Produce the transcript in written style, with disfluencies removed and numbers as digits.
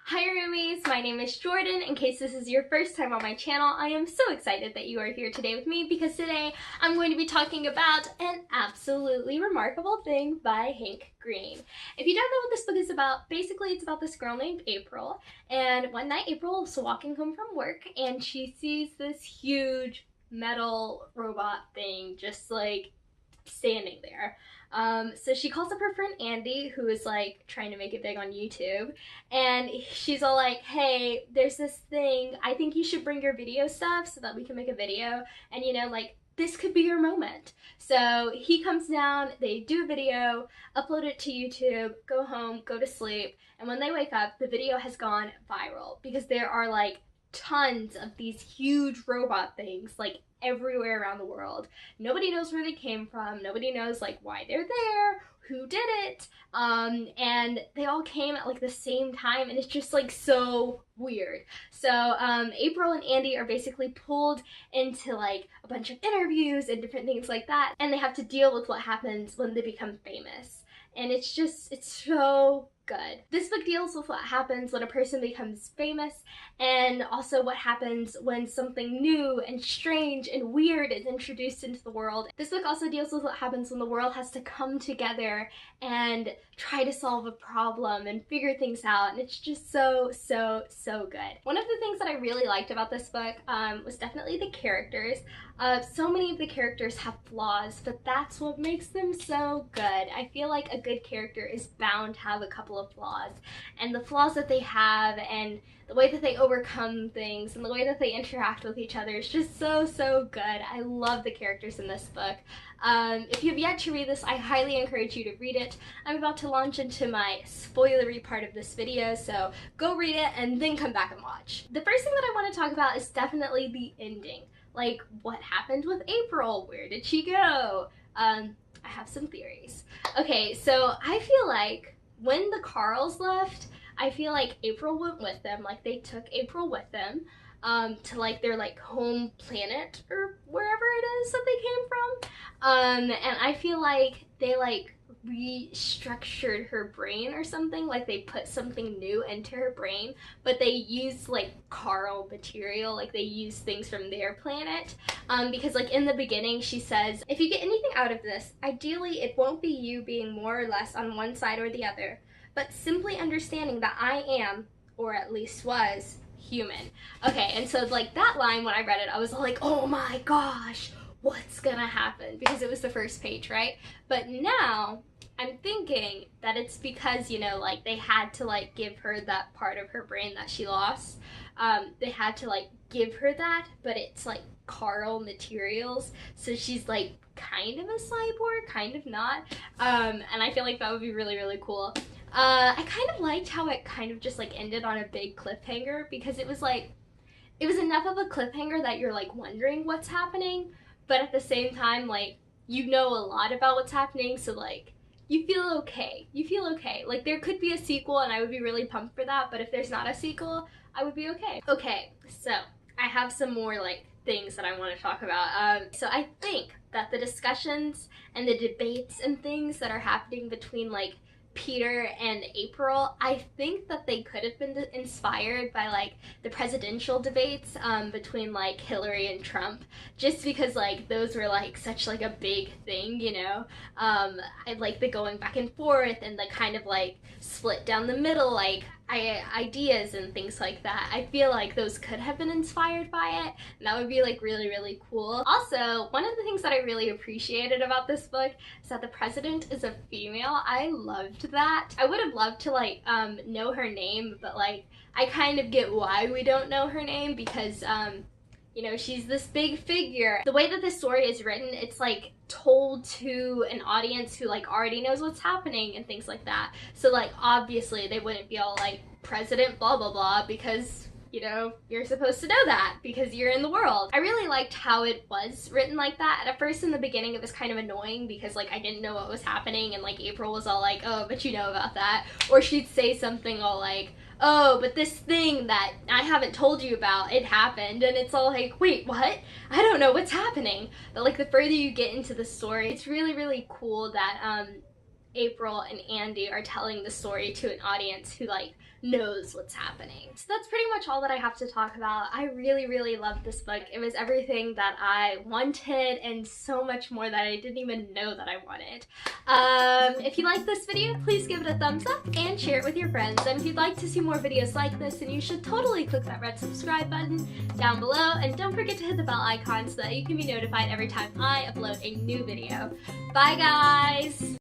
Hi roomies, my name is Jordan. In case this is your first time on my channel, I am so excited that you are here today with me because today I'm going to be talking about An Absolutely Remarkable Thing by Hank Green. If you don't know what this book is about, basically it's about this girl named April, and one night April was walking home from work and she sees this huge metal robot thing just like standing there. So she calls up her friend Andy, who is like trying to make it big on YouTube, and she's all like, hey, there's this thing, I think you should bring your video stuff so that we can make a video, and like, this could be your moment. So he comes down, they do a video, upload it to YouTube, go home, go to sleep, and when they wake up, the video has gone viral because there are like tons of these huge robot things like everywhere around the world. Nobody knows where they came from. Nobody knows like why they're there, who did it, and they all came at like the same time, and it's just like so weird. So April and Andy are basically pulled into like a bunch of interviews and different things like that, and they have to deal with what happens when they become famous. And it's so good. This book deals with what happens when a person becomes famous, and also what happens when something new and strange and weird is introduced into the world. This book also deals with what happens when the world has to come together and try to solve a problem and figure things out, and it's just so good. One of the things that I really liked about this book was definitely the characters. So many of the characters have flaws, but that's what makes them so good. I feel like a good character is bound to have a couple of flaws, and the flaws that they have and the way that they overcome things and the way that they interact with each other is just so good. I love the characters in this book. If you have yet to read this, I highly encourage you to read it. I'm about to launch into my spoilery part of this video, so go read it and then come back and watch. The first thing that I want to talk about is definitely the ending. Like, what happened with April? Where did she go? I have some theories. Okay, so I feel like when the Carls left, I feel like April went with them. Like, they took April with them to like their like home planet or wherever it is that they came from. And I feel like they like restructured her brain or something, like they put something new into her brain, but they used like Carl material, like they used things from their planet, because like in the beginning she says, if you get anything out of this, ideally it won't be you being more or less on one side or the other, but simply understanding that I am, or at least was, human. Okay, and so like that line, when I read it, I was like, oh my gosh, what's gonna happen? Because it was the first page, right? But now I'm thinking that it's because, like they had to like give her that part of her brain that she lost. They had to like give her that, but it's like Carl materials, so she's like kind of a cyborg, kind of not. And I feel like that would be really cool. I kind of liked how it kind of just like ended on a big cliffhanger, because it was enough of a cliffhanger that you're like wondering what's happening, but at the same time, like, you know a lot about what's happening, so like you feel okay. Like, there could be a sequel and I would be really pumped for that, but if there's not a sequel, I would be okay. Okay, so I have some more like things that I want to talk about. So I think that the discussions and the debates and things that are happening between like Peter and April, I think that they could have been inspired by like the presidential debates between like Hillary and Trump, just because like those were like such like a big thing, I like the going back and forth and the kind of like split down the middle like ideas and things like that. I feel like those could have been inspired by it, and that would be like really cool. Also, one of the things that I really appreciated about this book is that the president is a female. I loved that. I would have loved to like know her name, but like I kind of get why we don't know her name, because she's this big figure. The way that this story is written, it's like told to an audience who like already knows what's happening and things like that. So like obviously they wouldn't be all like president blah blah blah, because you're supposed to know that because you're in the world. I really liked how it was written like that. At first in the beginning it was kind of annoying because like I didn't know what was happening, and like April was all like, oh, but you know about that, or she'd say something all like, oh, but this thing that I haven't told you about, it happened, and it's all like, wait, what? I don't know what's happening. But like the further you get into the story, it's really cool that April and Andy are telling the story to an audience who like knows what's happening. So that's pretty much all that I have to talk about. I really, really loved this book. It was everything that I wanted and so much more that I didn't even know that I wanted. If you liked this video, please give it a thumbs up and share it with your friends. And if you'd like to see more videos like this, then you should totally click that red subscribe button down below. And don't forget to hit the bell icon so that you can be notified every time I upload a new video. Bye guys!